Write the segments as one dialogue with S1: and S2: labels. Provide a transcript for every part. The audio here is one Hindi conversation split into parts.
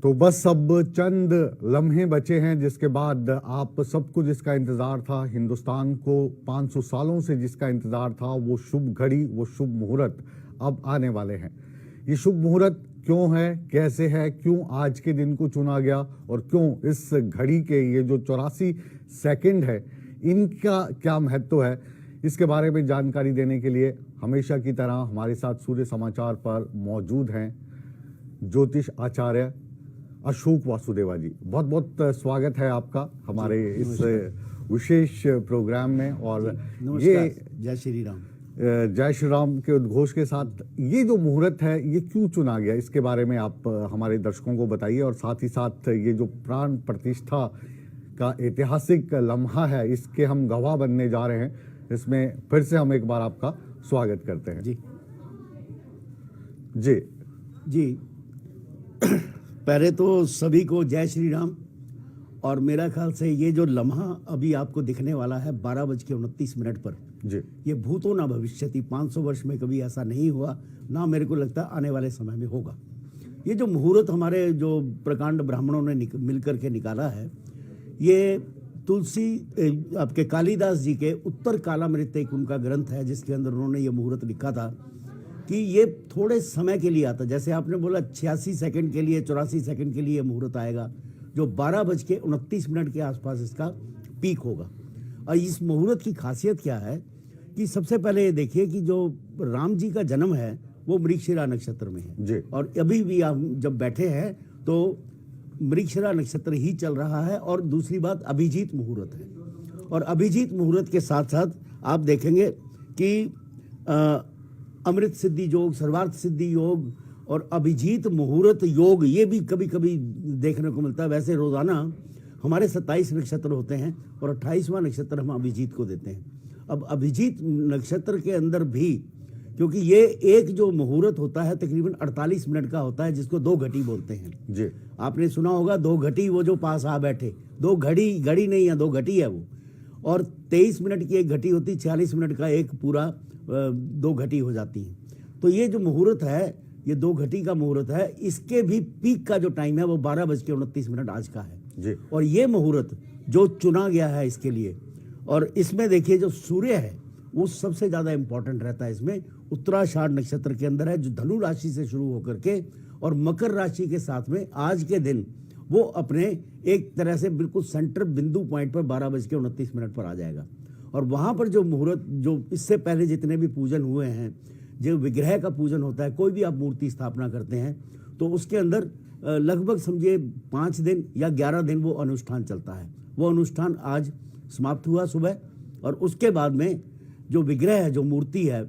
S1: तो बस अब चंद लम्हे बचे हैं जिसके बाद आप सबको जिसका इंतजार था, हिंदुस्तान को 500 सालों से जिसका इंतजार था, वो शुभ घड़ी, वो शुभ मुहूर्त अब आने वाले हैं। ये शुभ मुहूर्त क्यों है, कैसे है, क्यों आज के दिन को चुना गया और क्यों इस घड़ी के ये जो 84 सेकंड है इनका क्या महत्व है, इसके बारे में जानकारी देने के लिए हमेशा की तरह हमारे साथ सूर्य समाचार पर मौजूद हैं ज्योतिष आचार्य अशोक वासुदेवा जी। बहुत बहुत स्वागत है आपका हमारे इस विशेष प्रोग्राम में। और ये
S2: जय श्री राम,
S1: जय श्री राम के उद्घोष के साथ ये जो मुहूर्त है ये क्यों चुना गया, इसके बारे में आप हमारे दर्शकों को बताइए। और साथ ही साथ ये जो प्राण प्रतिष्ठा का ऐतिहासिक लम्हा है, इसके हम गवाह बनने जा रहे हैं, इसमें फिर से हम एक बार आपका स्वागत करते हैं।
S2: जी
S1: जी
S2: जी पहले तो सभी को जय श्री राम। और मेरा ख्याल से ये जो लम्हा अभी आपको दिखने वाला है 12:29 पर,
S1: जी,
S2: ये भूतो ना भविष्यति, 500 वर्ष में कभी ऐसा नहीं हुआ, ना मेरे को लगता आने वाले समय में होगा। ये जो मुहूर्त हमारे जो प्रकांड ब्राह्मणों ने मिलकर के निकाला है, ये तुलसी आपके कालिदास जी के उत्तर कालामृत एक उनका ग्रंथ है जिसके अंदर उन्होंने ये मुहूर्त लिखा था कि ये थोड़े समय के लिए आता, जैसे आपने बोला 86 सेकंड के लिए, 84 सेकंड के लिए मुहूर्त आएगा, जो 12:29 के आसपास इसका पीक होगा। और इस मुहूर्त की खासियत क्या है कि सबसे पहले ये देखिए कि जो राम जी का जन्म है वो मृगशिरा नक्षत्र में है
S1: जी।
S2: और अभी भी आप जब बैठे हैं तो मृगशिरा नक्षत्र ही चल रहा है। और दूसरी बात अभिजीत मुहूर्त है, और अभिजीत मुहूर्त के साथ साथ आप देखेंगे कि अमृत सिद्धि योग, सर्वार्थ सिद्धि योग और अभिजीत मुहूर्त योग, ये भी कभी कभी देखने को मिलता है। वैसे रोजाना हमारे 27 नक्षत्र होते हैं और 28वां नक्षत्र हम अभिजीत को देते हैं। अब अभिजीत नक्षत्र के अंदर भी, क्योंकि ये एक जो मुहूर्त होता है तकरीबन 48 मिनट का होता है, जिसको 2 घटी बोलते हैं
S1: जी।
S2: आपने सुना होगा 2 घटी, वो जो पास आ बैठे, 2 घड़ी नहीं है, 2 घटी है वो। और 23 मिनट की एक घटी होती, 46 मिनट का एक पूरा 2 घटी हो जाती है। तो ये जो मुहूर्त है, ये 2 घटी का मुहूर्त है, इसके भी पीक का जो टाइम है वो 12:29 आज का है
S1: जी।
S2: और ये मुहूर्त जो चुना गया है इसके लिए, और इसमें देखिए जो सूर्य है वो सबसे ज्यादा इंपॉर्टेंट रहता है इसमें। उत्तराषाढ़ नक्षत्र के अंदर है जो धनु राशि से शुरू होकर के और मकर राशि के साथ में आज के दिन वो अपने एक तरह से बिल्कुल सेंटर बिंदु पॉइंट पर 12:29 पर आ जाएगा। और वहां पर जो मुहूर्त, जो इससे पहले जितने भी पूजन हुए हैं, जो विग्रह का पूजन होता है, कोई भी आप मूर्ति स्थापना करते हैं तो उसके अंदर लगभग समझिए 5 दिन या 11 दिन वो अनुष्ठान चलता है। वो अनुष्ठान आज समाप्त हुआ सुबह, और उसके बाद में जो विग्रह है, जो मूर्ति है,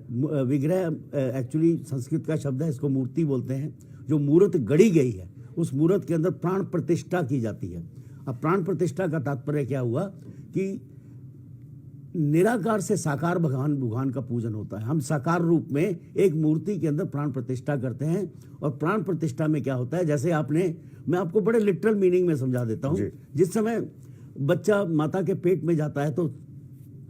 S2: विग्रह एक्चुअली संस्कृत का शब्द है, इसको मूर्ति बोलते हैं, जो मूर्त गढ़ी गई है उस मूर्त के अंदर प्राण प्रतिष्ठा की जाती है। अब प्राण प्रतिष्ठा का तात्पर्य क्या हुआ कि निराकार से साकार भगवान का पूजन होता है। हम साकार रूप में एक मूर्ति के अंदर प्राण प्रतिष्ठा करते हैं। और प्राण प्रतिष्ठा में क्या होता है, जैसे मैं आपको बड़े लिटरल मीनिंग में समझा देता हूं। जिस समय बच्चा माता के पेट में जाता है तो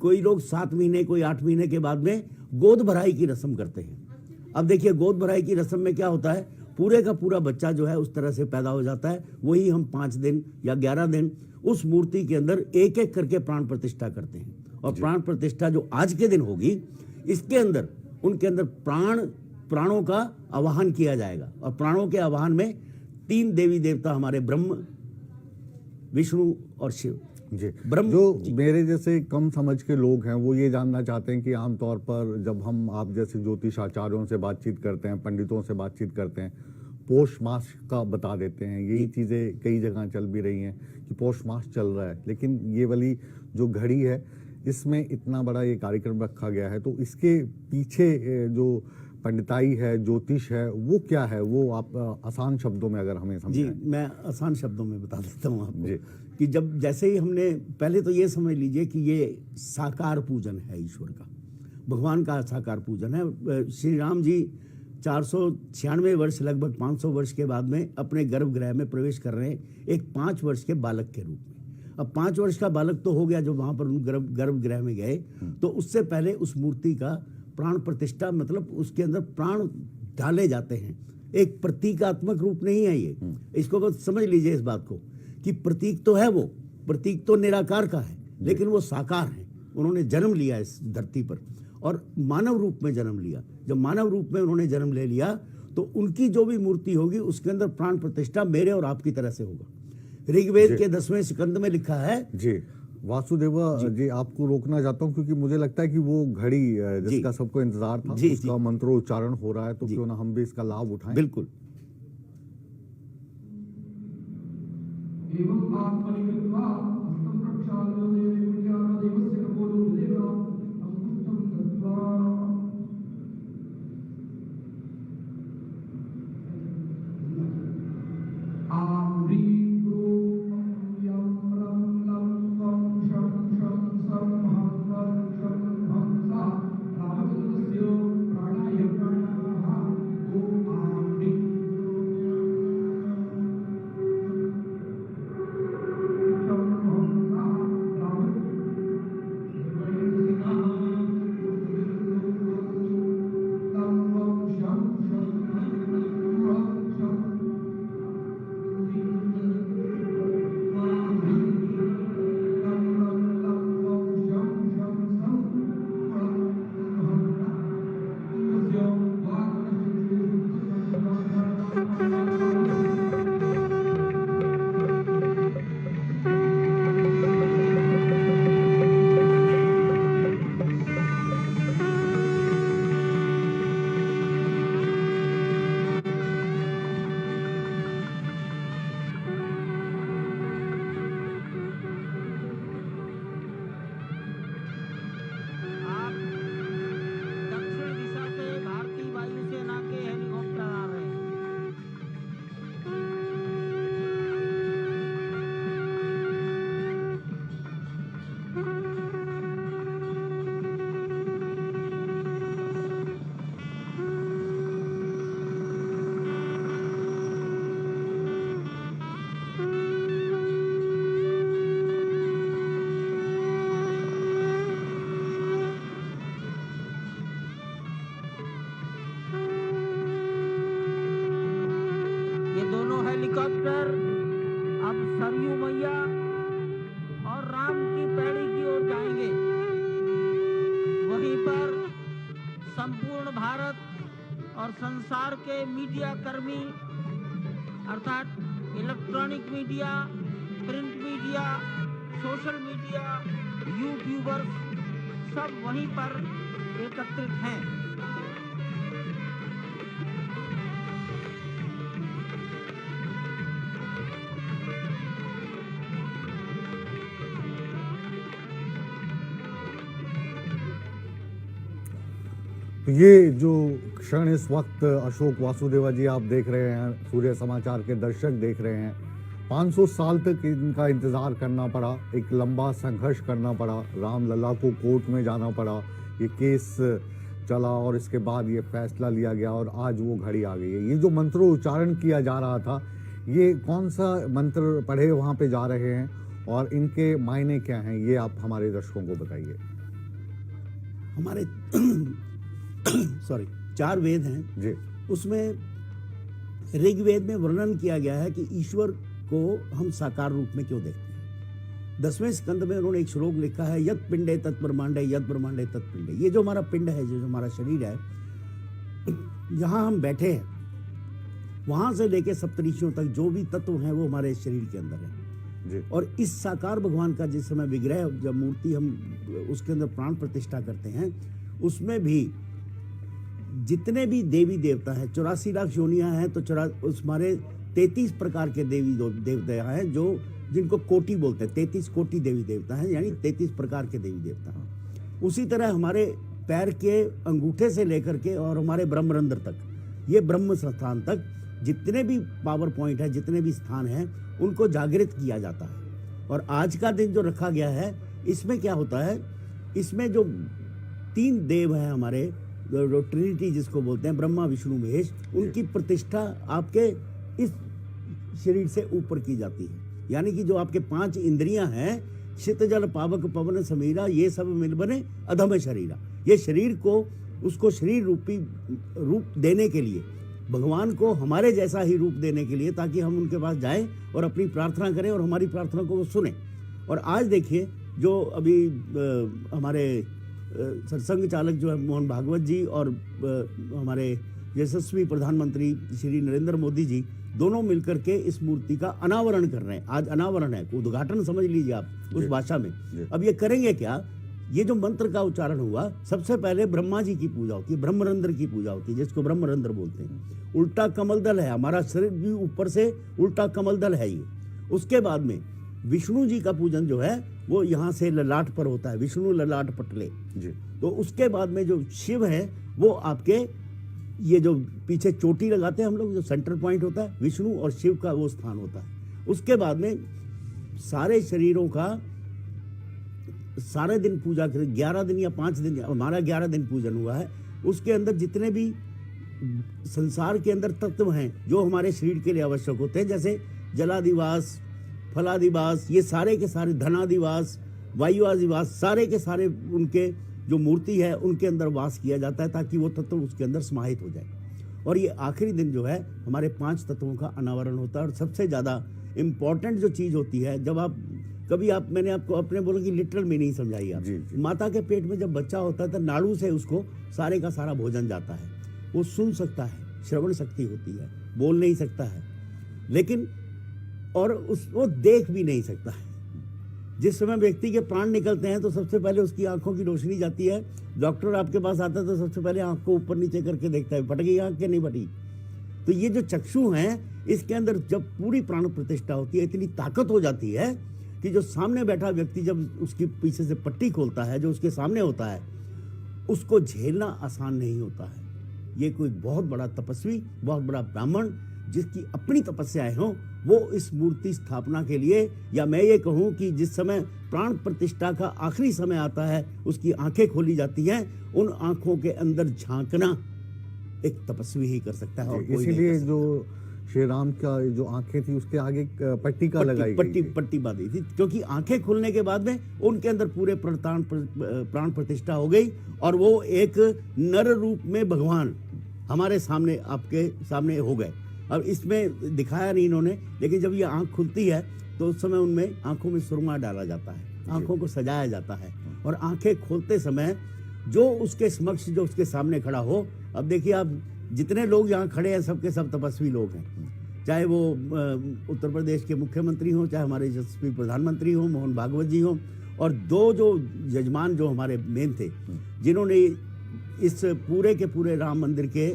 S2: कोई लोग 7 महीने, कोई 8 महीने के बाद में गोद भराई की रस्म करते हैं। अब देखिए गोद भराई की रस्म में क्या होता है, पूरे का पूरा बच्चा जो है उस तरह से पैदा हो जाता है। वही हम 5 दिन या 11 दिन उस मूर्ति के अंदर एक एक करके प्राण प्रतिष्ठा करते हैं। और प्राण प्रतिष्ठा जो आज के दिन होगी, इसके अंदर उनके अंदर प्राणों का आवाहन किया जाएगा। और प्राणों के आवाहन में 3 देवी देवता हमारे ब्रह्म, विष्णु और शिव
S1: जी। जो मेरे जैसे कम समझ के लोग हैं वो ये जानना चाहते हैं कि आमतौर पर जब हम आप जैसे ज्योतिष आचार्यों से बातचीत करते हैं, पंडितों से बातचीत करते हैं, पौष मास का बता देते हैं। यही चीज़ें कई जगह चल भी रही हैं कि पौष मास चल रहा है, लेकिन ये वाली जो घड़ी है इसमें इतना बड़ा ये कार्यक्रम रखा गया है, तो इसके पीछे जो पंडिताई है, ज्योतिष है, वो क्या है, वो आप आसान शब्दों में अगर हमें समझाएं।
S2: जी, मैं आसान शब्दों में बता देता हूँ आपको कि जब जैसे ही हमने पहले तो ये समझ लीजिए कि ये साकार पूजन है, ईश्वर का, भगवान का साकार पूजन है। श्री राम जी 496 वर्ष, लगभग 500 वर्ष के बाद में अपने गर्भगृह में प्रवेश कर रहे हैं एक 5 वर्ष के बालक के रूप में। अब 5 वर्ष का बालक तो हो गया जो वहां पर गर्भगृह में गए, तो उससे पहले उस मूर्ति का प्राण प्रतिष्ठा, मतलब उसके अंदर प्राण डाले जाते हैं। एक प्रतीकात्मक रूप नहीं है ये। इसको बस समझ लीजिए इस बात को कि प्रतीक तो है, वो प्रतीक तो निराकार का है, लेकिन वो साकार है। उन्होंने जन्म लिया इस धरती पर और मानव रूप में जन्म लिया। जब मानव रूप में उन्होंने जन्म ले लिया तो उनकी जो भी मूर्ति होगी उसके अंदर प्राण प्रतिष्ठा मेरे और आपकी तरह से होगा। ऋग्वेद के 10वें स्कंद में लिखा है।
S1: जी वासुदेव जी आपको रोकना चाहता हूँ क्योंकि मुझे लगता है कि वो घड़ी जिसका सबको इंतजार था उसका मंत्रोच्चारण हो रहा है, तो क्यों ना हम भी इसका लाभ उठाएं।
S2: बिल्कुल।
S3: हेलीकॉप्टर अब सरयू मैया और राम की पैड़ी की ओर जाएंगे। वहीं पर संपूर्ण भारत और संसार के मीडिया कर्मी अर्थात electronic media, print media, social media, YouTubers सब वहीं पर एकत्रित हैं।
S1: ये जो क्षण इस वक्त अशोक वासुदेवा जी आप देख रहे हैं, सूर्य समाचार के दर्शक देख रहे हैं, 500 साल तक इनका इंतज़ार करना पड़ा, एक लंबा संघर्ष करना पड़ा, रामलला को कोर्ट में जाना पड़ा, ये केस चला और इसके बाद ये फैसला लिया गया और आज वो घड़ी आ गई है। ये जो मंत्रोच्चारण किया जा रहा था, ये कौन सा मंत्र पढ़े वहाँ पे जा रहे हैं और इनके मायने क्या हैं, ये आप हमारे दर्शकों को बताइए।
S2: हमारे सॉरी 4 वेद हैं
S1: जी।
S2: उसमें ऋग्वेद में वर्णन किया गया है कि ईश्वर को हम साकार रूप में क्यों देखते हैं। 10वें स्कंद में उन्होंने एक श्लोक लिखा है, यत् पिंडे तत् ब्रह्मांडे, यत् ब्रह्मांडे तत् पिंडे। ये जो हमारा पिंड है, जो हमारा शरीर है, जहां हम बैठे हैं, वहां से लेके सप्तऋषियों तक जो भी तत्व हैं वो हमारे शरीर के अंदर है
S1: जी।
S2: और इस साकार भगवान का जिस समय विग्रह, जब मूर्ति हम उसके अंदर प्राण प्रतिष्ठा करते हैं, उसमें भी जितने भी देवी देवता हैं, 84 लाख योनियां हैं, तो हमारे 33 प्रकार के देवी देवता हैं, जो जिनको कोटि बोलते हैं। 33 कोटि देवी देवता हैं, यानी 33 प्रकार के देवी देवता हैं। उसी तरह हमारे पैर के अंगूठे से लेकर के और हमारे ब्रह्मरंध्र तक, ये ब्रह्म स्थान तक जितने भी पावर पॉइंट है, जितने भी स्थान हैं, उनको जागृत किया जाता है। और आज का दिन जो रखा गया है, इसमें क्या होता है, इसमें जो 3 देव हैं हमारे, जो ट्रिनिटी जिसको बोलते हैं, ब्रह्मा विष्णु महेश, उनकी प्रतिष्ठा आपके इस शरीर से ऊपर की जाती है। यानी कि जो आपके 5 इंद्रियां हैं, शीत जल पावक पवन समीरा, ये सब मिल बने अधम शरीरा। ये शरीर को, उसको शरीर रूपी रूप देने के लिए भगवान को हमारे जैसा ही रूप देने के लिए, ताकि हम उनके पास जाएं और अपनी प्रार्थना करें और हमारी प्रार्थना को वो सुने। और आज देखिए जो अभी हमारे सरसंघ चालक जो है मोहन भागवत जी और हमारे यशस्वी प्रधानमंत्री श्री नरेंद्र मोदी जी दोनों मिलकर के इस मूर्ति का अनावरण कर रहे हैं। आज अनावरण है, उद्घाटन समझ लीजिए आप उस भाषा में। अब ये करेंगे क्या? ये जो मंत्र का उच्चारण हुआ, सबसे पहले ब्रह्मा जी की पूजा होती है, ब्रह्मरंध्र की पूजा होती है, जिसको ब्रह्मरंध्र बोलते हैं। उल्टा कमल दल है, हमारा शरीर भी ऊपर से उल्टा कमल दल है ये। उसके बाद में विष्णु जी का पूजन जो है वो यहाँ से ललाट पर होता है, विष्णु ललाट पटले जी। तो उसके बाद में जो शिव है वो आपके ये जो पीछे चोटी लगाते हैं हम लोग, जो सेंटर पॉइंट होता है, विष्णु और शिव का वो स्थान होता है। उसके बाद में सारे शरीरों का सारे दिन पूजा करें, 11 दिन या 5 दिन, हमारा 11 दिन पूजन हुआ है। उसके अंदर जितने भी संसार के अंदर तत्व हैं जो हमारे शरीर के लिए आवश्यक होते हैं, जैसे जलादिवास, फलादिवास, ये सारे के सारे, धनादिवास, वायुआदिवास, सारे के सारे उनके जो मूर्ति है उनके अंदर वास किया जाता है, ताकि वो तत्व उसके अंदर समाहित हो जाए। और ये आखिरी दिन जो है हमारे 5 तत्वों का अनावरण होता है। और सबसे ज़्यादा इम्पॉर्टेंट जो चीज़ होती है, जब आप कभी आप मैंने आपको अपने बोला कि लिटरल मीनिंग समझाई आप, माता के पेट में जब बच्चा होता है तो नाड़ू से उसको सारे का सारा भोजन जाता है। वो सुन सकता है, श्रवण शक्ति होती है, बोल नहीं सकता है, लेकिन और वो देख भी नहीं सकता है। जिस समय व्यक्ति के प्राण निकलते हैं तो सबसे पहले उसकी आंखों की रोशनी जाती है। डॉक्टर आपके पास आता है तो सबसे पहले आंख को ऊपर नीचे करके देखता है, फट गई आंख के नहीं फटी। तो ये जो चक्षु हैं, इसके अंदर जब पूरी प्राण प्रतिष्ठा होती है, इतनी ताकत हो जाती है कि जो सामने बैठा व्यक्ति जब उसकी पीछे से पट्टी खोलता है, जो उसके सामने होता है, उसको झेलना आसान नहीं होता है। ये कोई बहुत बड़ा तपस्वी, बहुत बड़ा ब्राह्मण जिसकी अपनी तपस्याएं हों, वो इस मूर्ति स्थापना के लिए, या मैं ये कहूँ कि जिस समय प्राण प्रतिष्ठा का आखिरी समय आता है, उसकी आंखें खोली जाती हैं, उन आंखों के अंदर झांकना एक तपस्वी ही कर सकता है। और
S1: इसीलिए जो श्री राम का जो आंखें थी उसके आगे पट्टी का लगाई गई थी,
S2: पट्टी बांधी थी, क्योंकि आंखें खुलने के बाद में उनके अंदर पूरे प्राण प्रतिष्ठा हो गई और वो एक नर रूप में भगवान हमारे सामने, आपके सामने हो गए। अब इसमें दिखाया नहीं इन्होंने, लेकिन जब ये आंख खुलती है तो उस समय उनमें आंखों में सुरमा डाला जाता है, आंखों को सजाया जाता है। और आंखें खोलते समय जो उसके समक्ष, जो उसके सामने खड़ा हो, अब देखिए आप जितने लोग यहाँ खड़े हैं सबके सब तपस्वी लोग हैं, चाहे वो उत्तर प्रदेश के मुख्यमंत्री हों, चाहे हमारे यशस्वी प्रधानमंत्री हों, मोहन भागवत जी हों, और 2 जो यजमान जो हमारे मेन थे, जिन्होंने इस पूरे के पूरे राम मंदिर के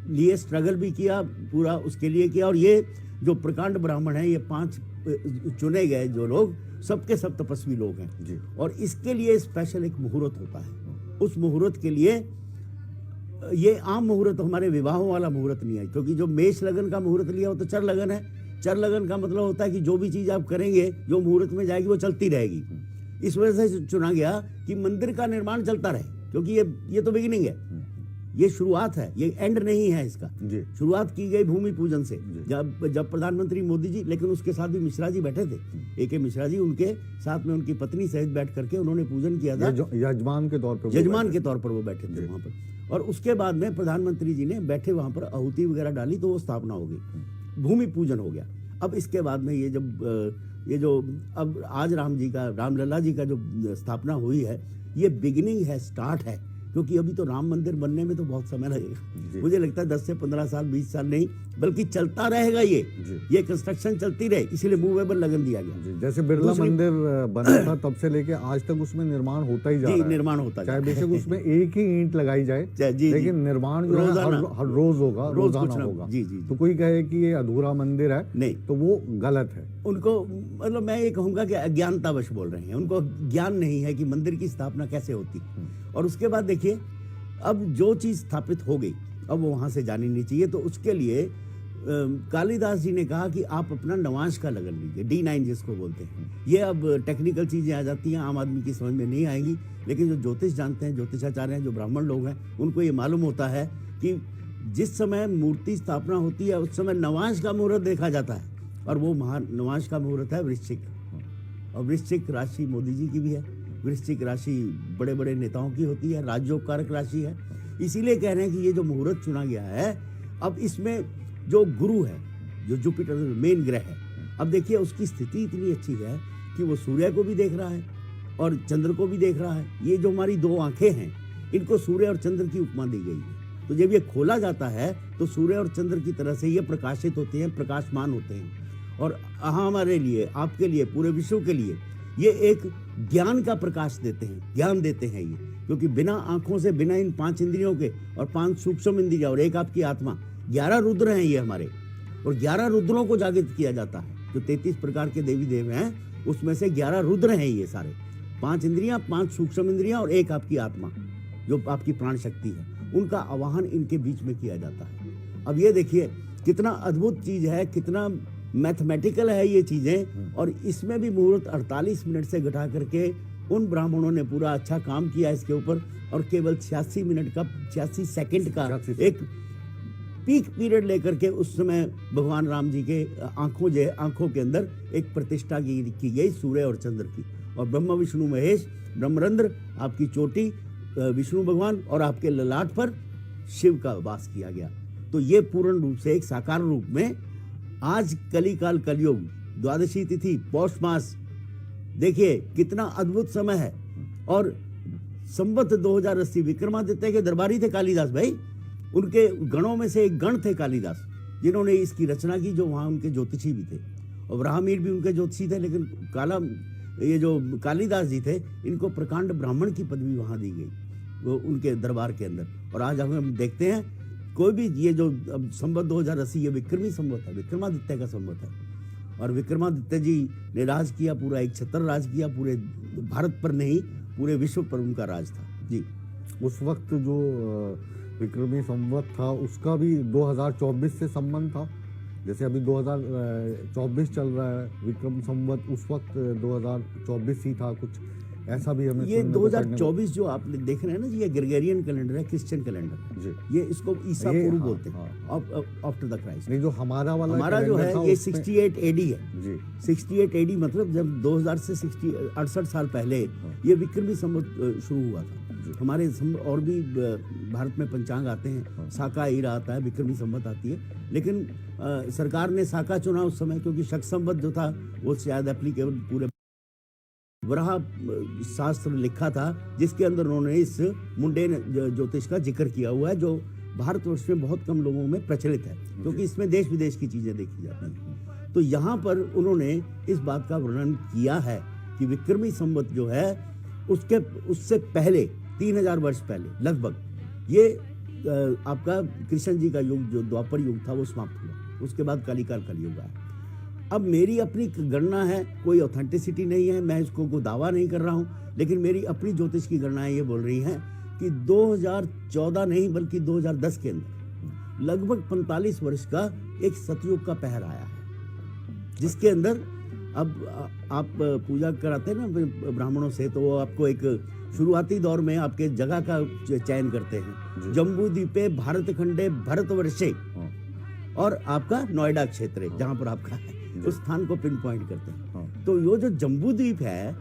S2: लिए स्ट्रगल भी किया, पूरा उसके लिए किया। और ये जो प्रकांड ब्राह्मण हैं, ये 5 चुने गए जो लोग, सबके सब तपस्वी लोग हैं जी। और इसके लिए स्पेशल एक मुहूर्त होता है। उस मुहूर्त के लिए, ये आम मुहूर्त हमारे विवाहों वाला मुहूर्त नहीं है, क्योंकि जो मेष लगन का मुहूर्त लिया हो तो चर लगन है। चर लगन का मतलब होता है कि जो भी चीज आप करेंगे, जो मुहूर्त में जाएगी वो चलती रहेगी। इस वजह से चुना गया कि मंदिर का निर्माण चलता रहे, क्योंकि ये तो बिगिनिंग है, ये शुरुआत है, ये एंड नहीं है इसका। शुरुआत की गई भूमि पूजन से, जब प्रधानमंत्री मोदी जी, लेकिन उसके साथ भी मिश्रा जी बैठे थे, ए.के. मिश्रा जी, उनके साथ में उनकी पत्नी सहित बैठ करके उन्होंने पूजन किया था।
S1: यजमान के तौर पर
S2: वो बैठे थे वहां पर। और उसके बाद में प्रधानमंत्री जी ने बैठे वहां पर आहुति वगैरह डाली, तो वो स्थापना हो गई, भूमि पूजन हो गया। अब इसके बाद में ये जो अब आज रामलला जी का जो स्थापना हुई है, ये बिगिनिंग है, स्टार्ट है, क्योंकि अभी तो राम मंदिर बनने में तो बहुत समय लगेगा। मुझे लगता है 10 से 15 साल, 20 साल नहीं, बल्कि चलता रहेगा ये कंस्ट्रक्शन चलती रहे, इसीलिए मूवेबल लगन दिया गया।
S1: जैसे बिरला मंदिर बना था तब से लेके आज तक उसमें निर्माण होता ही जा रहा है।
S2: निर्माण होता,
S1: चाहे बेशक उसमें एक ही ईंट लगाई जाए, लेकिन निर्माण जो है हर रोज होगा, रोजाना होगा। तो कोई कहे कि ये अधूरा मंदिर है, नहीं, तो वो गलत है।
S2: उनको मतलब मैं ये कहूंगा कि अज्ञानतावश बोल रहे हैं, उनको ज्ञान नहीं है कि मंदिर की स्थापना कैसे होती। और उसके बाद देखिए, अब जो चीज स्थापित हो गई, अब वो वहां से जानी नहीं चाहिए। तो उसके लिए कालिदास जी ने कहा कि आप अपना नवांश का लगन लीजिए, D9 जिसको बोलते हैं। ये अब टेक्निकल चीजें आ जाती हैं, आम आदमी की समझ में नहीं आएंगी, लेकिन जो ज्योतिष जानते हैं, ज्योतिषाचार्य हैं, जो ब्राह्मण लोग हैं, उनको ये मालूम होता है कि जिस समय मूर्ति स्थापना होती है उस समय नवांश का मुहूर्त देखा जाता है, और वो नवांश का मुहूर्त है वृश्चिक। और वृश्चिक राशि मोदी जी की भी है, वृश्चिक राशि बड़े बड़े नेताओं की होती है, राजयोग कारक राशि है। इसीलिए कह रहे हैं कि ये जो मुहूर्त चुना गया है, अब इसमें जो गुरु है, जो जुपिटर मेन ग्रह है, अब देखिए उसकी स्थिति इतनी अच्छी है कि वो सूर्य को भी देख रहा है और चंद्र को भी देख रहा है। ये जो हमारी दो आंखें हैं, इनको सूर्य और चंद्र की उपमा दी गई है। तो जब ये खोला जाता है तो सूर्य और चंद्र की तरह से ये प्रकाशित होते हैं, प्रकाशमान होते हैं। और हमारे लिए, आपके लिए, पूरे विश्व के लिए ये एक ज्ञान का प्रकाश देते हैं, ज्ञान देते हैं ये। क्योंकि बिना आंखों से, बिना इन 5 इंद्रियों के और 5 सूक्ष्म इंद्रियां और एक आपकी आत्मा, 11 रुद्र हैं ये हमारे। और 11 रुद्रों को जागृत किया जाता है। जो 33 प्रकार के देवी देव हैं, उसमें से 11 रुद्र हैं ये सारे। 5 इंद्रियां, 5 सूक्ष्म इंद्रियां और एक आपकी आत्मा, जो आपकी प्राण शक्ति है, उनका आवाहन इनके बीच में किया जाता है। अब ये देखिए कितना अद्भुत चीज है, कितना मैथमेटिकल है ये चीजें। और इसमें भी मुहूर्त 48 मिनट से घटा करके उन ब्राह्मणों ने पूरा अच्छा काम किया इसके ऊपर। और केवल 86 मिनट का, 86 सेकंड का एक पीक पीरियड लेकर के उस समय भगवान राम जी के आंखों के अंदर एक प्रतिष्ठा की गई सूर्य और चंद्र की। और ब्रह्मा विष्णु महेश, ब्रह्मरंध्र, आपकी चोटी विष्णु भगवान और आपके ललाट पर शिव का वास किया गया। तो ये पूर्ण रूप से एक साकार रूप में आज कलिकाल कलयुग, द्वादशी तिथि, पौष मास, देखिए कितना अद्भुत समय है। और संवत 2080 विक्रमादित्य के दरबारी थे कालिदास भाई। उनके गणों में से एक गण थे कालिदास, जिन्होंने इसकी रचना की, जो वहाँ उनके ज्योतिषी भी थे। और ब्राह्मीर भी उनके ज्योतिषी थे। लेकिन ये जो कालिदास जी थे, इनको प्रकांड ब्राह्मण की पदवी वहाँ दी गई, वो उनके दरबार के अंदर। और आज हम देखते हैं कोई भी ये जो अब संवत 2080 ये विक्रमी संवत है, विक्रमादित्य का संवत है। और विक्रमादित्य जी ने राज किया, पूरा एक छत्र राज किया, पूरे भारत पर नहीं पूरे विश्व पर उनका राज था जी।
S1: उस वक्त जो विक्रमी संवत था उसका भी 2024 से संबंध था। जैसे अभी 2024 चल रहा है, विक्रम संवत उस वक्त 2024 ही था, कुछ ऐसा भी हमें
S2: ये 2024 जो आप देख रहे हैं ना जी, ये ग्रेगोरियन कैलेंडर है, क्रिश्चियन कैलेंडर
S1: जी।
S2: ये इसको ईसा पूर्व
S1: हाँ,
S2: बोलते हैं, आफ्टर द क्राइस्ट।
S1: नहीं, जो हमारा वाला
S2: हमारा जो है ये 68 एडी है
S1: जी।
S2: 68 एडी मतलब जब 2000 से 68 साल पहले ये विक्रमी संवत शुरू हुआ था। हमारे और भी भारत में पंचांग आते हैं, साका ईरा आता है, विक्रमी संवत आती है। लेकिन सरकार ने साका चुना उस समय, क्योंकि शक संवत जो था वो शायद एप्लीकेबल पूरे वराह शास्त्र लिखा था, जिसके अंदर उन्होंने इस मुंडेन ज्योतिष का जिक्र किया हुआ है, जो भारतवर्ष में बहुत कम लोगों में प्रचलित है, क्योंकि इसमें देश विदेश की चीजें देखी जाती हैं। तो यहाँ पर उन्होंने इस बात का वर्णन किया है कि विक्रमी संवत जो है उससे पहले 3000 वर्ष पहले लगभग ये आपका कृष्ण जी का युग, जो द्वापर युग था, वो समाप्त हुआ। उसके बाद कलिकाल कलयुग आया। अब मेरी अपनी गणना है, कोई ऑथेंटिसिटी नहीं है, मैं इसको कोई दावा नहीं कर रहा हूं, लेकिन मेरी अपनी ज्योतिष की गणनाएं ये बोल रही हैं कि 2014 नहीं बल्कि 2010 के अंदर लगभग 45 वर्ष का एक सतयुग का पहर आया है, जिसके अंदर अब आप पूजा कराते हैं ना ब्राह्मणों से, तो वो आपको एक शुरुआती दौर में आपके जगह का चयन करते हैं। जम्बू द्वीपे भारत खंडे भारतवर्षे, और आपका नोएडा क्षेत्र है जहां पर आपका है, उस स्थान को पिन पॉइंट करते हैं। तो ये जो जम्बू द्वीप है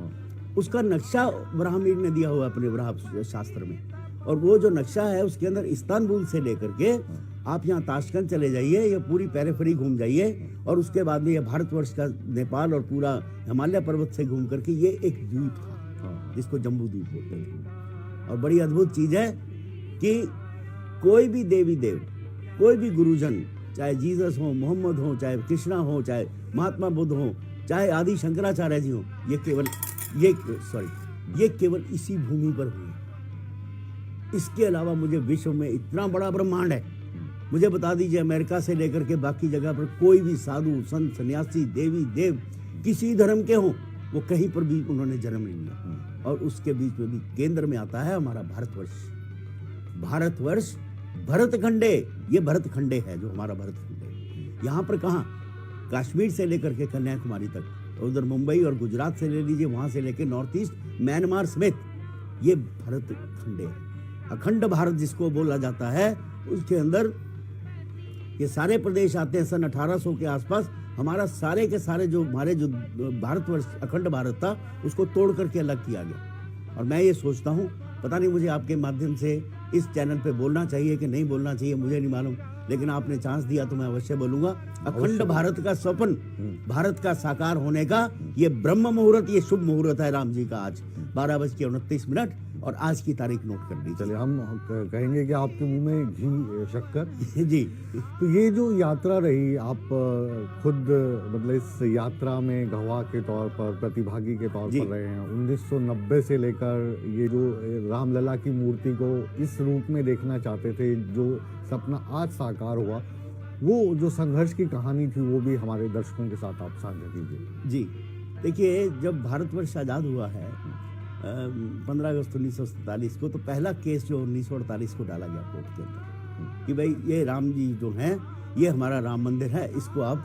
S2: उसका नक्शा ब्राह्मीर ने दिया हुआ है अपने वराह शास्त्र में। और वो जो नक्शा है उसके अंदर इस्तांबुल से लेकर के आप यहाँ ताशकंद चले जाइए, ये पूरी पेरिफेरी घूम जाइए, और उसके बाद में ये भारतवर्ष का नेपाल और पूरा हिमालय पर्वत से घूम करके ये एक द्वीप था जिसको जम्बू द्वीप बोलते हैं। और बड़ी अद्भुत चीज है कि कोई भी देवी देव, कोई भी गुरुजन, चाहे जीसस हो, मोहम्मद हो, चाहे कृष्णा हो, चाहे महात्मा बुद्ध हो, चाहे आदि शंकराचार्य जी हो, ये केवल इसी भूमि पर हुए। इसके अलावा मुझे विश्व में इतना बड़ा ब्रह्मांड है, मुझे बता दीजिए अमेरिका से लेकर के बाकी जगह पर कोई भी साधु संत सन्यासी देवी देव किसी धर्म के हों, वो कहीं पर भी उन्होंने जन्म नहीं लिया। और उसके बीच में भी केंद्र में आता है हमारा भारतवर्ष भरतखंडे, ये भरतखंडे है जो हमारा भरतखंडे। यहाँ पर कहाँ, कश्मीर से लेकर के कन्याकुमारी तक, उधर मुंबई और गुजरात से ले लीजिए, वहां से लेकर नॉर्थ ईस्ट म्यांमार समेत, ये भरतखंडे है। अखंड भारत जिसको बोला जाता है, उसके अंदर ये सारे प्रदेश आते हैं। सन 1800 के आसपास हमारा सारे के सारे जो हमारे जो भारतवर्ष अखंड भारत था, उसको तोड़ करके अलग किया गया। और मैं ये सोचता हूँ, पता नहीं मुझे आपके माध्यम से इस चैनल पे बोलना चाहिए कि नहीं बोलना चाहिए मुझे नहीं मालूम, लेकिन आपने चांस दिया तो मैं अवश्य बोलूंगा। अखंड भारत का स्वप्न, भारत का साकार होने का ये ब्रह्म मुहूर्त, ये शुभ मुहूर्त है राम जी का आज 12:29 और आज की तारीख नोट कर लीजिए।
S1: चलिए हम कहेंगे कि आपके मुंह में घी शक्कर।
S2: जी।
S1: तो ये जो यात्रा रही, आप खुद मतलब इस यात्रा में गवाह के तौर पर, प्रतिभागी के तौर पर रहे हैं। 1990 से लेकर ये जो रामलला की मूर्ति को इस रूप में देखना चाहते थे, जो सपना आज साकार हुआ, वो जो संघर्ष की कहानी थी वो भी हमारे दर्शकों के साथ आप साझा कीजिए।
S2: जी, देखिए जब भारतवर्ष आज़ाद हुआ है 15 अगस्त 1947 को, तो पहला केस जो 1948 को डाला गया कोर्ट के अंदर कि भाई ये राम जी जो हैं, ये हमारा राम मंदिर है, इसको आप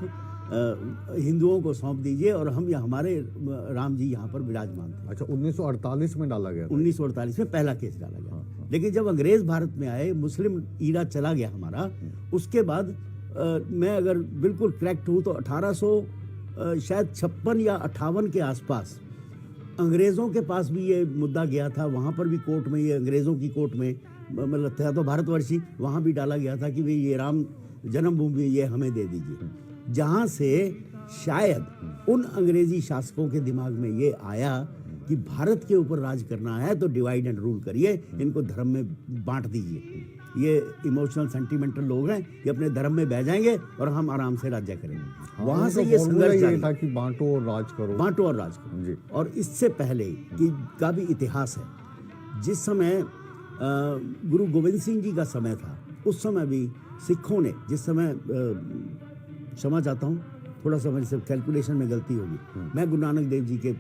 S2: हिंदुओं को सौंप दीजिए और हम हमारे राम जी यहाँ पर विराजमान थे।
S1: अच्छा, 1948 में डाला गया था?
S2: 1948 में पहला केस डाला गया। लेकिन जब अंग्रेज भारत में आए, मुस्लिम ईरा चला गया हमारा, उसके बाद मैं अगर बिल्कुल करेक्ट हूँ तो 1800 शायद 56 या 58 के आसपास अंग्रेज़ों के पास भी ये मुद्दा गया था। वहाँ पर भी कोर्ट में, ये अंग्रेज़ों की कोर्ट में, मतलब था तो भारतवर्षी, वहाँ भी डाला गया था कि भाई ये राम जन्मभूमि ये हमें दे दीजिए। जहाँ से शायद उन अंग्रेजी शासकों के दिमाग में ये आया कि भारत के ऊपर राज करना है तो डिवाइड एंड रूल करिए, इनको धर्म में बांट दीजिए। ये इमोशनल सेंटिमेंटल लोग हैं, ये अपने धर्म में बह जाएंगे और हम आराम से राज्य करेंगे। वहां से ये संघर्ष
S1: ये था कि बांटो और राज करो,
S2: बांटो और राज करो जी। और इससे पहले का भी इतिहास है। जिस समय गुरु गोविंद सिंह जी का समय था, उस समय भी सिखों ने, जिस समय क्षमा चाहता हूँ, थोड़ा सा मेरे से कैलकुलेशन में गलती होगी, मैं गुरु नानक देव जी के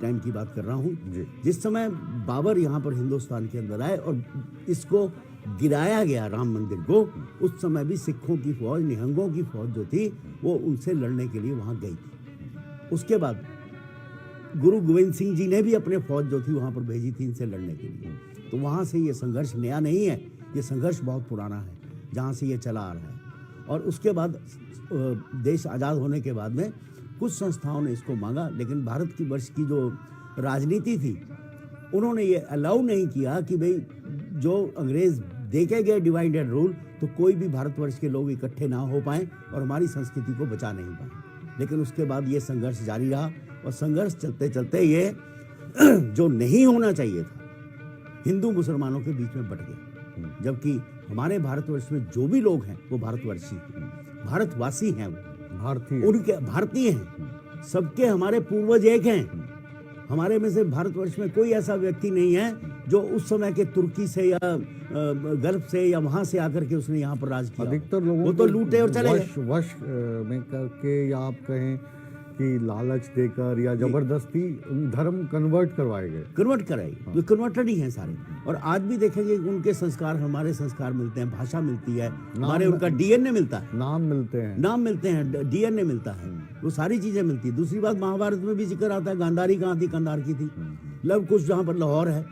S2: टाइम की बात कर रहा हूँ। जिस समय बाबर यहाँ पर हिंदुस्तान के अंदर आए और इसको गिराया गया राम मंदिर को, उस समय भी सिखों की फौज, निहंगों की फौज जो थी, वो उनसे लड़ने के लिए वहाँ गई थी। उसके बाद गुरु गोविंद सिंह जी ने भी अपने फौज जो थी वहाँ पर भेजी थी इनसे लड़ने के लिए। तो वहाँ से ये संघर्ष नया नहीं है, ये संघर्ष बहुत पुराना है, जहाँ से ये चला आ रहा है। और उसके बाद देश आज़ाद होने के बाद में कुछ संस्थाओं ने इसको मांगा, लेकिन भारत की वर्ष की जो राजनीति थी, उन्होंने ये अलाउ नहीं किया कि भाई जो अंग्रेज देके गए डिवाइड एंड रूल, तो कोई भी भारतवर्ष के लोग इकट्ठे ना हो पाएं और हमारी संस्कृति को बचा नहीं पाए। लेकिन उसके बाद ये संघर्ष जारी रहा और संघर्ष चलते चलते ये जो नहीं होना चाहिए था, हिंदू मुसलमानों के बीच में बट गया। जबकि हमारे भारतवर्ष में जो भी लोग हैं वो भारतवर्षी, भारतवासी हैं, वो
S1: भारतीय,
S2: उनके भारतीय हैं, सबके हमारे पूर्वज एक हैं। हमारे में से भारतवर्ष में कोई ऐसा व्यक्ति नहीं है जो उस समय के तुर्की से या गल्फ से या वहां से आकर के उसने यहाँ पर राज किया।
S1: अधिकतर लोगों
S2: वो तो लूटे और चले गए।
S1: वश में करके, या आप कहें कि लालच देकर या जबरदस्ती धर्म कन्वर्ट करवाए गए,
S2: कन्वर्ट कराए, जो कन्वर्टेड ही हैं सारे। और आज भी देखेंगे उनके संस्कार, हमारे संस्कार मिलते हैं, भाषा मिलती है, हमारे उनका डीएनए मिलता है,
S1: नाम मिलते हैं,
S2: डीएनए मिलता है, वो सारी चीजें मिलती है। दूसरी बात, महाभारत में भी जिक्र आता है, गांधारी कहाँ थी, कंधार की थी। लव कुश जहाँ पर लाहौर है,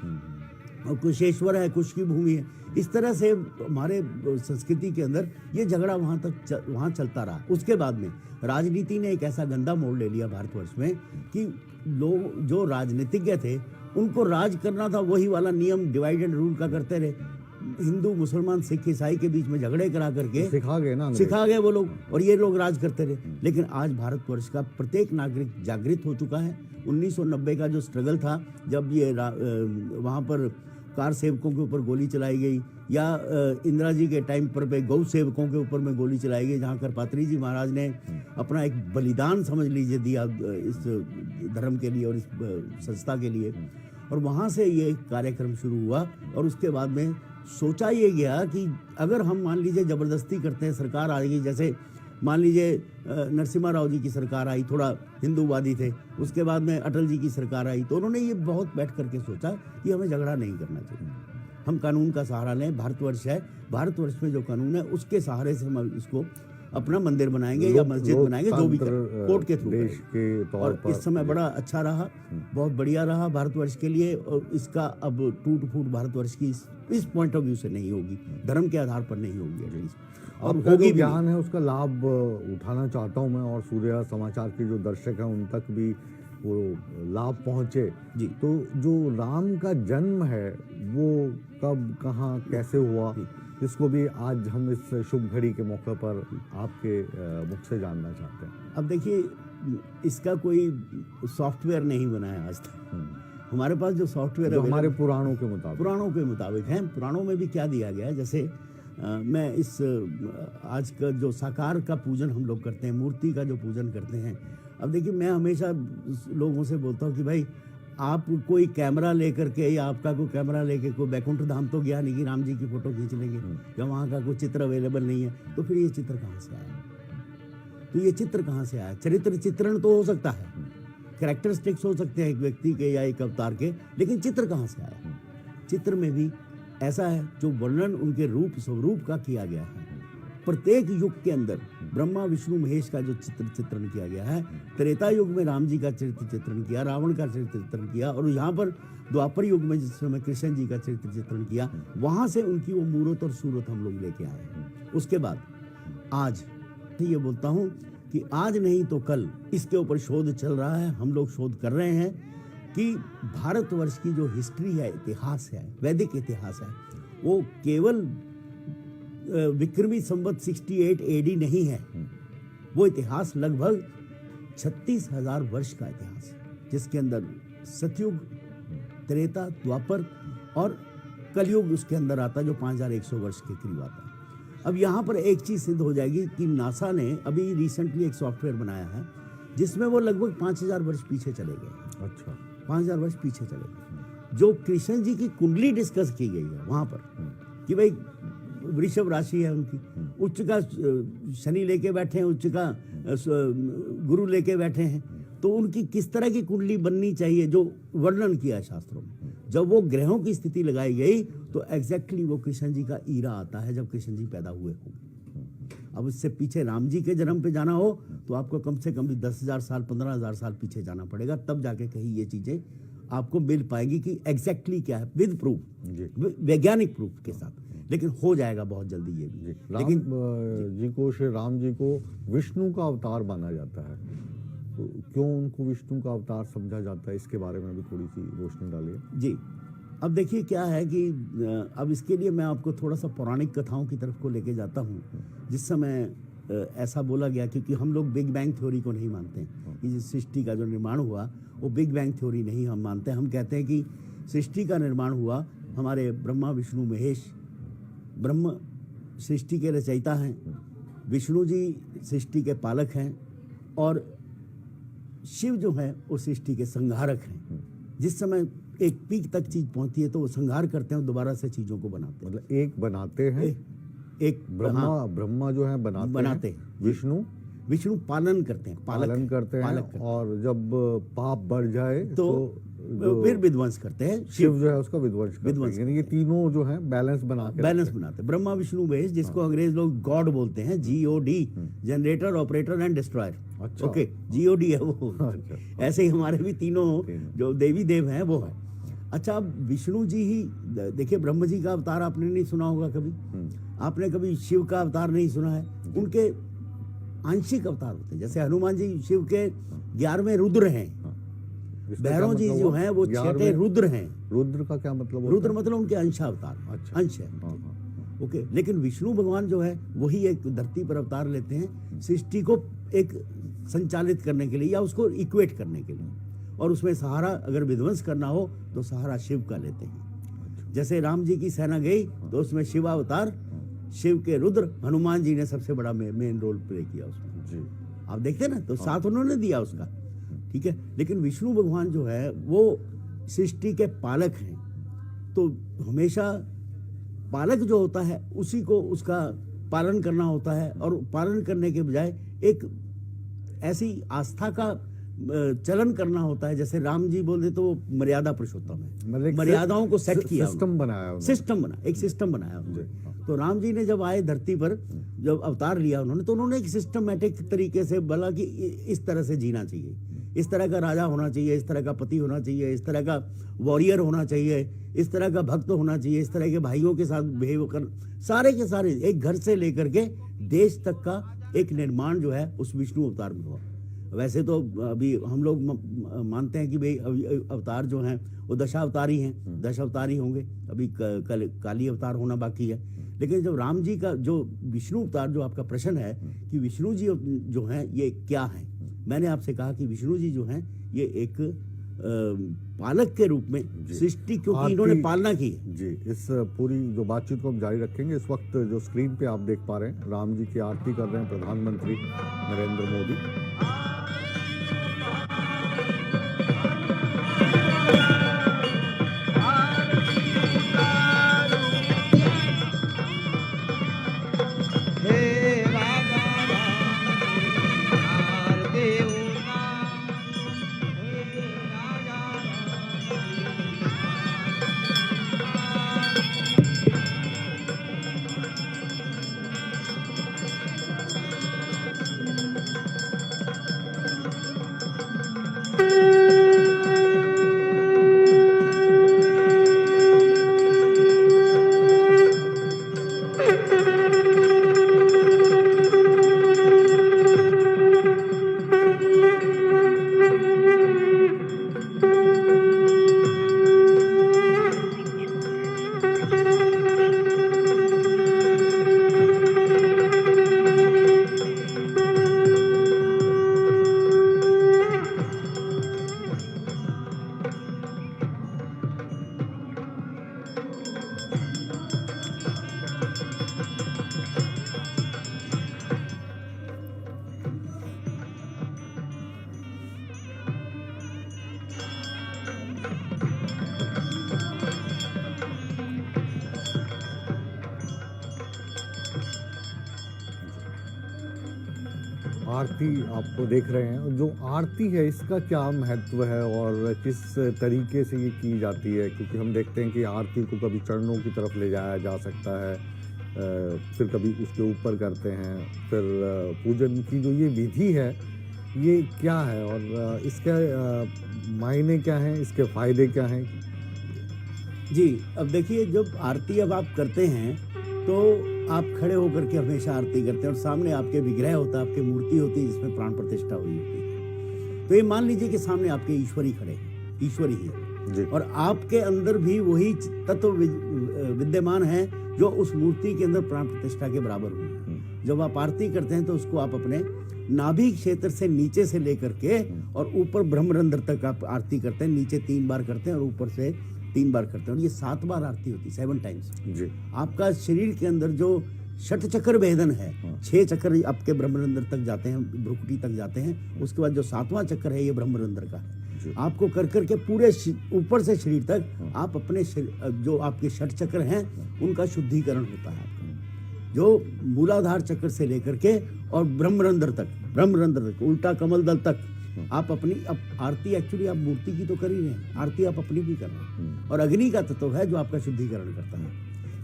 S2: और कुशेश्वर है, कुश की भूमि है। इस तरह से हमारे संस्कृति के अंदर ये झगड़ा वहाँ चलता रहा। उसके बाद में राजनीति ने एक ऐसा गंदा मोड़ ले लिया भारतवर्ष में कि लोग जो राजनीतिज्ञ थे, उनको राज करना था, वही वाला नियम डिवाइड एंड रूल का करते रहे। हिंदू मुसलमान सिख ईसाई के बीच में झगड़े करा करके
S1: सिखा गए वो लोग,
S2: और ये लोग राज करते रहे। लेकिन आज भारतवर्ष का प्रत्येक नागरिक जागृत हो चुका है। 1990 का जो स्ट्रगल था, जब ये वहाँ पर कार सेवकों के ऊपर गोली चलाई गई, या इंदिरा जी के टाइम पर पे गौ सेवकों के ऊपर में गोली चलाई गई, जहाँ करपात्री जी महाराज ने अपना एक बलिदान समझ लीजिए दिया इस धर्म के लिए और इस संस्था के लिए। और वहाँ से ये कार्यक्रम शुरू हुआ। और उसके बाद में सोचा ये गया कि अगर हम मान लीजिए ज़बरदस्ती करते हैं, सरकार आ गई, जैसे मान लीजिए नरसिम्हा राव जी की सरकार आई, थोड़ा हिंदूवादी थे, उसके बाद में अटल जी की सरकार आई, तो उन्होंने ये बहुत बैठ करके सोचा कि हमें झगड़ा नहीं करना चाहिए, हम कानून का सहारा लें। भारतवर्ष है, भारतवर्ष में जो कानून है उसके सहारे से हम इसको अपना मंदिर बनाएंगे या मस्जिद बनाएंगे, जो भी कोर्ट के थ्रू
S1: देश के तौर पर।
S2: इस समय बड़ा अच्छा रहा, बहुत बढ़िया रहा भारतवर्ष के लिए। और इसका अब टूट फूट भारतवर्ष की इस पॉइंट ऑफ व्यू से नहीं होगी, धर्म के आधार पर नहीं होगी।
S1: और होगी ज्ञान है, उसका लाभ उठाना चाहता हूं मैं, और सूर्य समाचार के जो दर्शक हैं उन तक भी वो लाभ पहुंचे
S2: जी।
S1: तो जो राम का जन्म है वो कब कहाँ कैसे हुआ, इसको भी आज हम इस शुभ घड़ी के मौके पर आपके मुख से जानना चाहते हैं।
S2: अब देखिए, इसका कोई सॉफ्टवेयर नहीं बना है आज तक। हमारे पास जो सॉफ्टवेयर
S1: जो
S2: available-
S1: हमारे पुराणों के मुताबिक
S2: है, पुराणों में भी क्या दिया गया है, जैसे मैं इस आज का जो साकार का पूजन हम लोग करते हैं, मूर्ति का जो पूजन करते हैं, अब देखिए मैं हमेशा लोगों से बोलता हूँ कि भाई आप कोई कैमरा लेकर के या आपका कोई कैमरा लेके कोई बैकुंठ धाम तो गया नहीं कि राम जी की फोटो खींच लेंगे, या वहाँ का कोई चित्र अवेलेबल नहीं है, तो फिर ये चित्र कहाँ से आया? तो ये चित्र कहाँ से आया? चरित्र चित्रण तो हो सकता है, कैरेक्टरिस्टिक्स हो सकते हैं एक व्यक्ति के या एक अवतार के, लेकिन चित्र कहाँ से आया? चित्र में भी ऐसा है जो वर्णन उनके रूप स्वरूप का किया गया है। प्रत्येक युग के अंदर ब्रह्मा विष्णु महेश का जो चित्रण किया गया है, त्रेता युग में राम जी का चरित्र चित्रण किया, रावण का चरित्र चित्रण किया, और यहाँ पर द्वापर युग में जिस समय कृष्ण जी का चरित्र चित्रण किया, वहां से उनकी वो मूरत और सूरत हम लोग लेके आए हैं। उसके बाद आज ये बोलता हूँ कि आज नहीं तो कल इसके ऊपर शोध चल रहा है, हम लोग शोध कर रहे हैं कि भारतवर्ष की जो हिस्ट्री है, इतिहास है, वैदिक इतिहास है, वो केवल विक्रमी संवत 68 एडी नहीं है। वो इतिहास लगभग 36,000 वर्ष का इतिहास है, जिसके अंदर सतयुग, त्रेता, द्वापर और कलयुग उसके अंदर आता है, जो 5100 वर्ष के करीब आता है। अब यहाँ पर एक चीज सिद्ध हो जाएगी कि नासा ने अभी रिसेंटली एक सॉफ्टवेयर बनाया है जिसमें वो लगभग 5000 वर्ष पीछे चले गए।
S1: अच्छा,
S2: 5000 वर्ष पीछे चले गए। जो कृष्ण जी की कुंडली डिस्कस की गई है वहां पर कि भाई वृषभ राशि है उनकी, उच्च का शनि लेके बैठे हैं, उच्च का गुरु लेके बैठे हैं, तो उनकी किस तरह की कुंडली बननी चाहिए जो वर्णन किया है शास्त्रों में। जब वो ग्रहों की स्थिति लगाई गई तो एग्जैक्टली वो कृष्ण जी का ईरा आता है जब कृष्ण जी पैदा हुए होंगे। अब इससे पीछे राम जी के जन्म पे जाना हो तो आपको कम से कम भी 10,000 साल 15,000 साल पीछे जाना पड़ेगा, तब जाके कहीं ये चीजें आपको मिल पाएगी कि एग्जैक्टली क्या है, विद प्रूफ, वैज्ञानिक प्रूफ के साथ। लेकिन हो जाएगा बहुत जल्दी ये भी।
S1: लेकिन जी को, श्री राम जी को विष्णु का अवतार माना जाता है, तो क्यों उनको विष्णु का अवतार समझा जाता है, इसके बारे में भी थोड़ी सी रोशनी डालिए।
S2: जी, अब देखिए क्या है कि अब इसके लिए मैं आपको थोड़ा सा पौराणिक कथाओं की तरफ को लेके जाता हूँ। जिस समय ऐसा बोला गया, क्योंकि हम लोग बिग बैंग थ्योरी को नहीं मानते हैं, कि जिस सृष्टि का जो निर्माण हुआ वो बिग बैंग थ्योरी नहीं हम मानते हैं। हम कहते हैं कि सृष्टि का निर्माण हुआ, हमारे ब्रह्मा विष्णु महेश, ब्रह्म सृष्टि के रचयिता हैं, विष्णु जी सृष्टि के पालक हैं, और शिव जो है वो सृष्टि के संहारक हैं। जिस समय एक पीक तक चीज पहुंचती है तो वो संहार करते हैं, दोबारा से चीजों को बनाते हैं।
S1: मतलब एक बनाते हैं,
S2: एक
S1: ब्रह्मा जो है बनाते हैं, विष्णु
S2: पालन करते हैं,
S1: पालन करते हैं, और जब पाप बढ़ जाए तो
S2: फिर विध्वंस करते हैं।
S1: शिव जो है उसका विध्वंस करते हैं। यानी ये तीनों जो है बैलेंस बनाते हैं।
S2: ब्रह्मा विष्णु महेश, जिसको अंग्रेज लोग गॉड बोलते हैं, GOD, generator, operator and destroyer.
S1: अच्छा,
S2: ओके, GOD है वो। अच्छा, ऐसे ही हमारे भी तीनों जो देवी देव हैं वो है। अच्छा, अब विष्णु जी ही देखिए, ब्रह्म जी का अवतार आपने नहीं सुना होगा कभी, आपने कभी शिव का अवतार नहीं सुना है। उनके आंशिक अवतार होते हैं, जैसे हनुमान जी शिव के 11वें रुद्र हैं, भैरव जी जो हैं वो 6ठे रुद्र हैं।
S1: रुद्र का क्या मतलब?
S2: रुद्र मतलब उनके अंशावतार। अच्छा, अंश है। ओके, लेकिन विष्णु भगवान जो है वही एक धरती पर अवतार लेते हैं सृष्टि को एक संचालित करने के लिए या उसको इक्वेट करने के लिए, और उसमें सहारा अगर विध्वंस करना हो तो सहारा शिव का लेते हैं। जैसे राम जी की सेना गई तो उसमें शिवावतार, शिव के रुद्र, हनुमान जी ने सबसे बड़ा मेन रोल प्ले किया उसमें जी। आप देखते हैं ना, तो साथ उन्होंने दिया उसका, ठीक है। लेकिन विष्णु भगवान जो है वो सृष्टि के पालक हैं, तो हमेशा पालक जो होता है उसी को उसका पालन करना होता है, और पालन करने के बजाय एक ऐसी आस्था का चलन करना होता है। जैसे राम जी बोलते तो वो मर्यादा पुरुषोत्तम है, मर्यादाओं को सेट किया,
S1: सिस्टम बनाया,
S2: एक सिस्टम बनाया उन्होंने। तो राम जी ने जब आए धरती पर, जब अवतार लिया उन्होंने, तो उन्होंने एक सिस्टमैटिक तरीके से बोला कि इस तरह से जीना चाहिए, इस तरह का राजा होना चाहिए, इस तरह का पति होना चाहिए, इस तरह का वॉरियर होना चाहिए, इस तरह का भक्त होना चाहिए, इस तरह के भाइयों के साथ बिहेव कर, सारे के सारे एक घर से लेकर के देश तक का एक निर्माण जो है उस विष्णु अवतार में हुआ। वैसे तो अभी हम लोग मानते हैं कि भाई अवतार जो हैं वो दशावतारी हैं, दशावतारी होंगे, अभी कल काली अवतार होना बाकी है। लेकिन जब राम जी का जो विष्णु अवतार, जो आपका प्रश्न है कि विष्णु जी जो हैं ये क्या हैं, मैंने आपसे कहा कि विष्णु जी जो हैं ये एक पालक के रूप में सृष्टि, क्योंकि इन्होंने पालना की है।
S1: जी, इस पूरी जो बातचीत को हम जारी रखेंगे। इस वक्त जो स्क्रीन पे आप देख पा रहे हैं, राम जी की आरती कर रहे हैं प्रधानमंत्री नरेंद्र मोदी। आरती आप देख रहे हैं। जो आरती है इसका क्या महत्व है और किस तरीके से ये की जाती है? क्योंकि हम देखते हैं कि आरती को कभी चरणों की तरफ ले जाया जा सकता है, फिर कभी उसके ऊपर करते हैं, फिर पूजन की जो ये विधि है ये क्या है और इसके मायने क्या हैं, इसके फायदे क्या हैं?
S2: जी, अब देखिए, जब आरती अब आप करते हैं तो आप खड़े होकर के हमेशा आरती करते हैं और सामने आपके विग्रह होता है, आपकी मूर्ति होती है जिसमें प्राण प्रतिष्ठा हुई होती है। तो ये मान लीजिए कि सामने आपके ईश्वरी खड़े हैं, ईश्वरी ही है और आपके अंदर भी वही तत्व विद्यमान है जो उस मूर्ति के अंदर प्राण प्रतिष्ठा के बराबर हुए हैं। जब आप आरती करते हैं तो उसको आप अपने नाभि क्षेत्र से नीचे से लेकर के और ऊपर ब्रह्मरंध्र तक आप आरती करते हैं। नीचे 3 बार करते हैं और ऊपर से 3 बार करते हैं और ये 7 बार आरती होती है, 7 टाइम्स।
S1: जी,
S2: आपका शरीर के अंदर जो षट चक्र भेदन है, 6 चक्र आपके ब्रह्मरंध्र तक जाते हैं, भ्रुकुटी तक जाते हैं। उसके बाद जो 7वां चक्र है ये ब्रह्मरंध्र का है। आपको कर करके पूरे ऊपर से शरीर तक आप अपने जो आपके षट चक्र हैं उनका शुद्धिकरण होता है। जो मूलाधार चक्र से लेकर के और ब्रह्मरंध्र तक उल्टा कमल दल तक आप अपनी आरती, एक्चुअली आप मूर्ति की तो कर ही रहे हैं, आरती आप अपनी भी कर रहे हैं। और अग्नि का तत्व है जो आपका शुद्धिकरण करता है।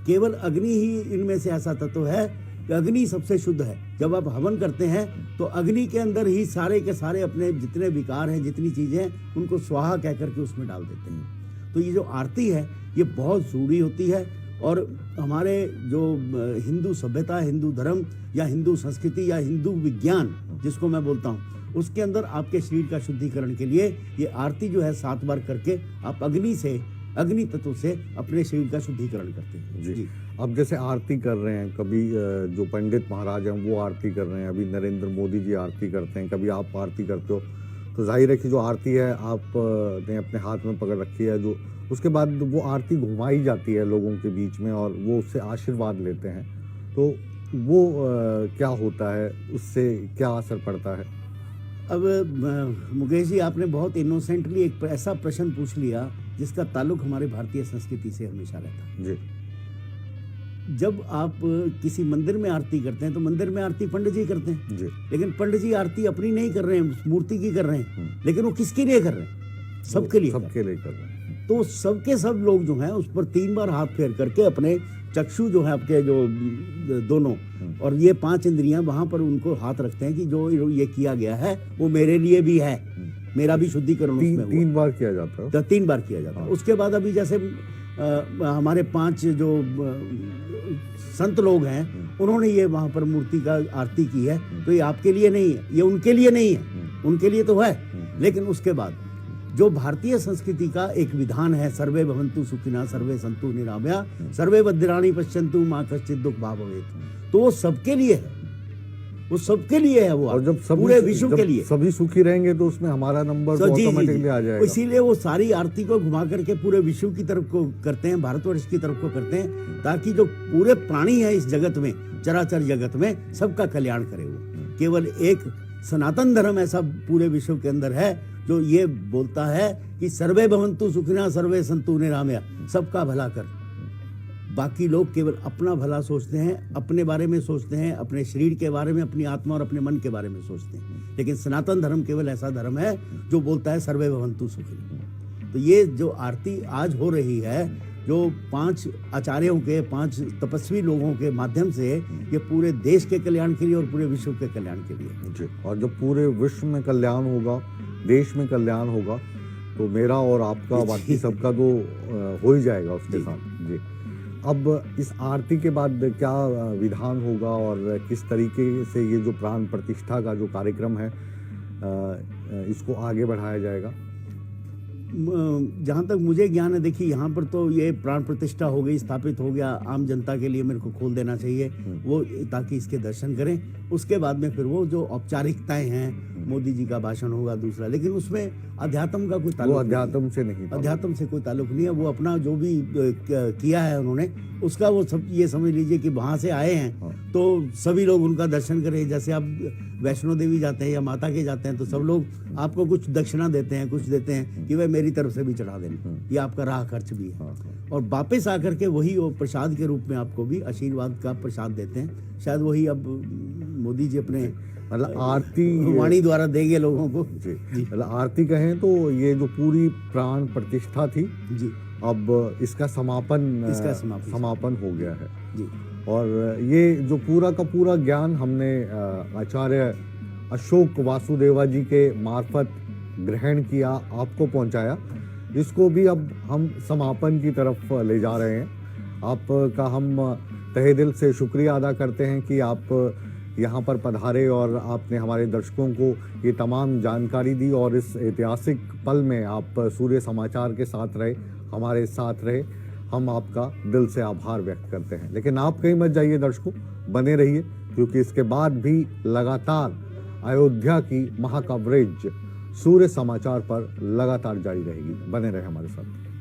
S2: केवल अग्नि ही इनमें से ऐसा तत्व है कि अग्नि सबसे शुद्ध है। जब आप हवन करते हैं तो अग्नि के अंदर ही सारे के सारे अपने जितने विकार हैं, जितनी चीजें हैं, उनको स्वाहा कह करके उसमें डाल देते हैं। तो ये जो आरती है ये बहुत जरूरी होती है। और हमारे जो हिंदू सभ्यता, हिंदू धर्म या हिंदू संस्कृति या हिंदू विज्ञान जिसको मैं बोलता हूँ, उसके अंदर आपके शरीर का शुद्धिकरण के लिए ये आरती जो है 7 बार करके आप अग्नि तत्व से अपने शरीर का शुद्धिकरण करते हैं।
S1: जी। अब जैसे आरती कर रहे हैं, कभी जो पंडित महाराज हैं वो आरती कर रहे हैं, अभी नरेंद्र मोदी जी आरती करते हैं, कभी आप आरती करते हो, तो जाहिर है कि जो आरती है आपने अपने हाथ में पकड़ रखी है, जो उसके बाद वो आरती घुमाई जाती है लोगों के बीच में और वो उससे आशीर्वाद लेते हैं, तो वो क्या होता है, उससे क्या असर पड़ता है?
S2: अब मुकेश जी, आपने बहुत इनोसेंटली एक ऐसा प्रश्न पूछ लिया जिसका ताल्लुक हमारे भारतीय संस्कृति से हमेशा रहता है।
S1: जी।
S2: जब आप किसी मंदिर में आरती करते हैं तो मंदिर में आरती पंडित जी करते हैं
S1: जी।
S2: लेकिन पंडित जी आरती अपनी नहीं कर रहे हैं, मूर्ति की कर रहे हैं। लेकिन वो किसके लिए कर रहे हैं? सबके लिए
S1: कर रहे हैं।
S2: तो सबके सब लोग जो हैं उस पर 3 बार हाथ फेर करके अपने चक्षु जो है आपके जो दोनों और ये 5 इंद्रियां वहां पर उनको हाथ रखते हैं कि जो ये किया गया है वो मेरे लिए भी है, मेरा भी शुद्धिकरण उसमें हुआ।
S1: 3 बार किया जाता है।
S2: तो 3 बार किया जाता है। उसके बाद अभी जैसे हमारे 5 जो संत लोग हैं उन्होंने ये वहां पर मूर्ति का आरती की है, तो ये आपके लिए नहीं है, ये उनके लिए नहीं है, उनके लिए तो है, लेकिन उसके बाद जो भारतीय संस्कृति का एक विधान है, सर्वे भवन्तु सुखिनः सर्वे सन्तु निरामया सर्वे भद्राणि पश्यन्तु मा कश्चित् दुःख भाग् भवेत्, तो वो सबके लिए है, वो सबके लिए है वो,
S1: और जब
S2: पूरे विश्व के लिए
S1: सभी सुखी रहेंगे तो उसमें हमारा नंबर तो ऑटोमेटिकली आ जाएगा।
S2: इसीलिए वो सारी आरती को घुमा करके पूरे विश्व की तरफ को करते हैं, भारतवर्ष की तरफ को करते हैं, ताकि जो पूरे प्राणी है इस जगत में, चराचर जगत में, सबका कल्याण करे। वो केवल एक सनातन धर्म ऐसा पूरे विश्व के अंदर है जो ये बोलता है कि सर्वे भवन्तु सुखिनः सर्वे सन्तु निरामया, सबका भला कर। बाकी लोग केवल अपना भला सोचते हैं, अपने बारे में सोचते हैं, अपने शरीर के बारे में, अपनी आत्मा और अपने मन के बारे में सोचते हैं। लेकिन सनातन धर्म केवल ऐसा धर्म है जो बोलता है सर्वे भवन्तु सुखिनः। तो ये जो आरती आज हो रही है, जो 5 आचार्यों के, 5 तपस्वी लोगों के माध्यम से, ये पूरे देश के कल्याण के लिए और पूरे विश्व के कल्याण के लिए
S1: जी। और जब पूरे विश्व में कल्याण होगा, देश में कल्याण होगा, तो मेरा और आपका, बाकी सबका तो हो ही जाएगा उसके साथ जी। अब इस आरती के बाद क्या विधान होगा और किस तरीके से ये जो प्राण प्रतिष्ठा का जो कार्यक्रम है इसको आगे बढ़ाया जाएगा?
S2: जहाँ तक मुझे ज्ञान है, देखिए यहाँ पर तो ये प्राण प्रतिष्ठा हो गई, स्थापित हो गया, आम जनता के लिए मेरे को खोल देना चाहिए वो, ताकि इसके दर्शन करें। उसके बाद में फिर वो जो औपचारिकताएं हैं, मोदी जी का भाषण होगा दूसरा, लेकिन उसमें अध्यात्म का कोई ताल्लुक,
S1: अध्यात्म से नहीं,
S2: अध्यात्म से कोई ताल्लुक नहीं है। वो अपना जो भी किया है उन्होंने, उसका वो सब ये समझ लीजिए कि वहाँ से आए हैं तो सभी लोग उनका दर्शन करें। जैसे आप वैष्णो देवी जाते हैं या माता के जाते हैं तो सब लोग आपको कुछ दक्षिणा देते हैं, कुछ देते हैं कि वह मेरी तरफ से भी चढ़ा देना, ये आपका राह खर्च भी है। और वापस आकर के वही वो प्रसाद के रूप में आपको भी आशीर्वाद का प्रसाद देते हैं। शायद वही अब मोदी जी अपने
S1: मतलब आरती
S2: वाणी द्वारा देंगे लोगों को
S1: जी। मतलब आरती कहें तो ये जो पूरी प्राण प्रतिष्ठा थी
S2: जी,
S1: अब इसका समापन समापन हो गया है
S2: जी।
S1: और ये जो पूरा का पूरा ज्ञान हमने आचार्य अशोक वासुदेवा जी के मार्फत ग्रहण किया, आपको पहुंचाया, इसको भी अब हम समापन की तरफ ले जा रहे हैं। आपका हम तहे दिल से शुक्रिया अदा करते हैं कि आप यहाँ पर पधारे और आपने हमारे दर्शकों को ये तमाम जानकारी दी और इस ऐतिहासिक पल में आप सूर्य समाचार के साथ रहे, हमारे साथ रहे। हम आपका दिल से आभार व्यक्त करते हैं। लेकिन आप कहीं मत जाइए दर्शकों, बने रहिए, क्योंकि इसके बाद भी लगातार अयोध्या की महाकवरेज सूर्य समाचार पर लगातार जारी रहेगी। बने रहे हमारे साथ।